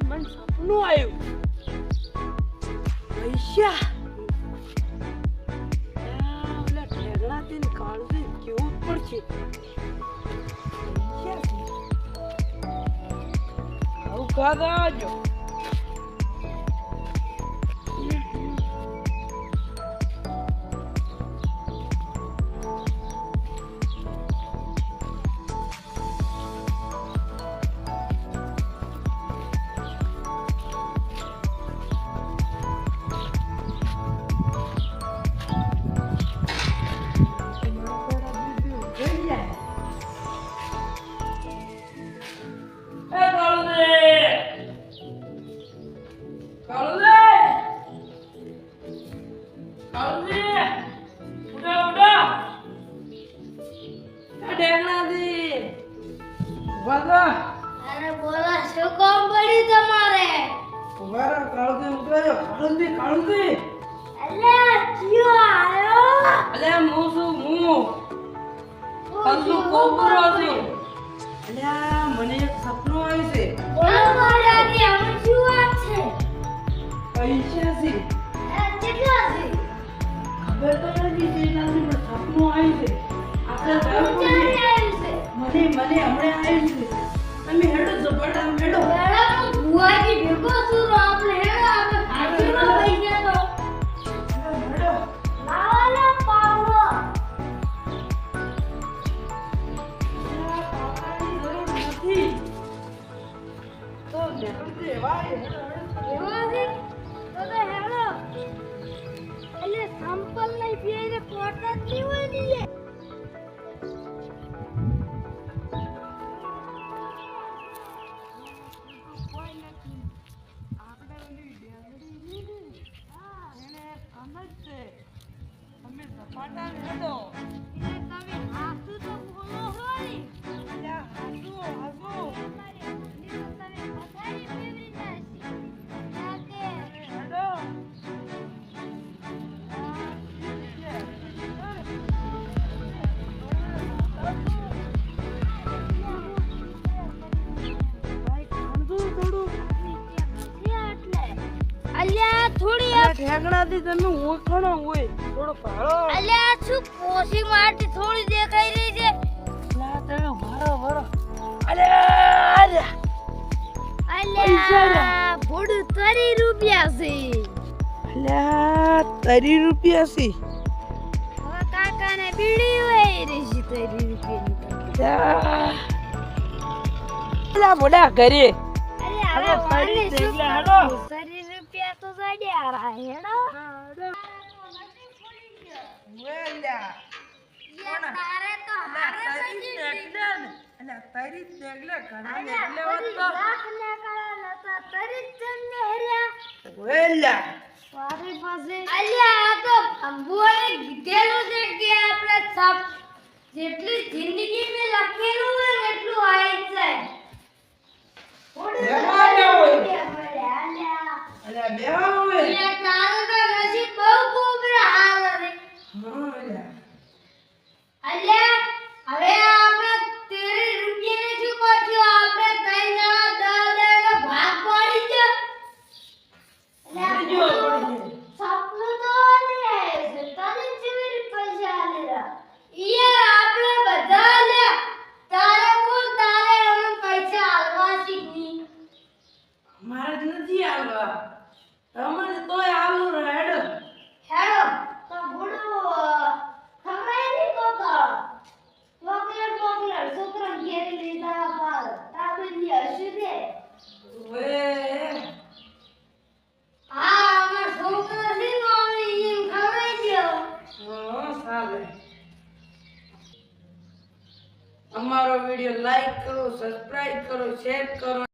મને સપનું આવ્યું પૈસા ઓલા ઠેગડાથી ને કાળથી કેવું જ પડશે આવું ખાધા આવજો અરે બોલા શું કામ પડ્યું તમારે? મારા કાળું ઉતરાયો કાળું અલ્યા ક્યો આયો? અલ્યા હું છું કલ્લુ કોબરો છું અલ્યા મને એક સપનું આવ્યું છે બોલો મારાથી આમ શું વાત છે? પૈસા છે કેટલા છે? ખબર તો નથી જેનાથી પણ સપનું આવ્યું છે આપણે ક્યારે આવ્યું છે? મને હમણાં આવ્યું છે તમે હેડો ઝપાટા હેડો મેડમ ભુવાજી ભેગો છું તો આપણે હેડો આપણે ફાંસીમાં લઈ ગયા તો હેડો લાવાના પાવડો પાવાની જરૂર નથી તો નેકળજે વાય હેડો ભુવાજી તો હેડો એટલે સંપલ નહીં પીને કોટા જ નહીં હોય ને ઠેકડાથી તમે ઓળખણો હોય થોડો ભાડો અલ્યા શું પોસી મારતી થોડી દેખાઈ રહી છે ના તમે ભરો અલ્યા અલ્યા ભોડું 30 રૂપિયા છે અલ્યા 30 રૂપિયા છે હવે કાકાને બીડી હોય રહી છે 30 રૂપિયાની અલ્યા બોડા ઘરે અલ્યા હવે ફરી વાને શું દેખલા હેડો 30 રૂપિયા તો જડ્યા રા હેડો વેલ્યા તારે તો હારે થઈ ગઈ અલ્યા તારી દેખલા ઘણા અલ્યા દેખલે બધી તો લાખ ને કાળા નતા 30 જણને હેર્યા વેલ્યા વારી પાસે અલ્યા આ તો અંબુએ કીધેલું છે કે આપણે સબ જેટલી જિંદગી મે લખેલું હોય ને એટલું આવી જાય એમાં ના હોય. અલ્યા અલ્યા બેવા હોય અલ્યા તારું તો નસીબ બહુ કોબરા હાલ રે હા અલ્યા અલ્યા હવે આપણે 30 રૂપિયાને શું કરશું આપણે 3 જણા 10 ભાગ પડી ગયો પડી ગયો, પડી ગયો. સપનું તો નહીં આવે છે તને જેવી પૈસા આલેલા યાર આપણે બધા લે તારે કોણ તારે અમે પૈસા આલવા શીખની મારે જ નથી આવવા તમને તોય આલુ હેડો હેડો તો બોલો ખવડાય નહીં તો ચોકલેટ છોકરા ઘેર લીધા પાર તાબેલી હસી દે ઓએ હા અમાર છોકરા છે ને અમે એમ ખવડાઈ દ્યો હા ચાલે અમારો વિડિયો લાઈક કરો સબસ્ક્રાઇબ કરો શેર કરો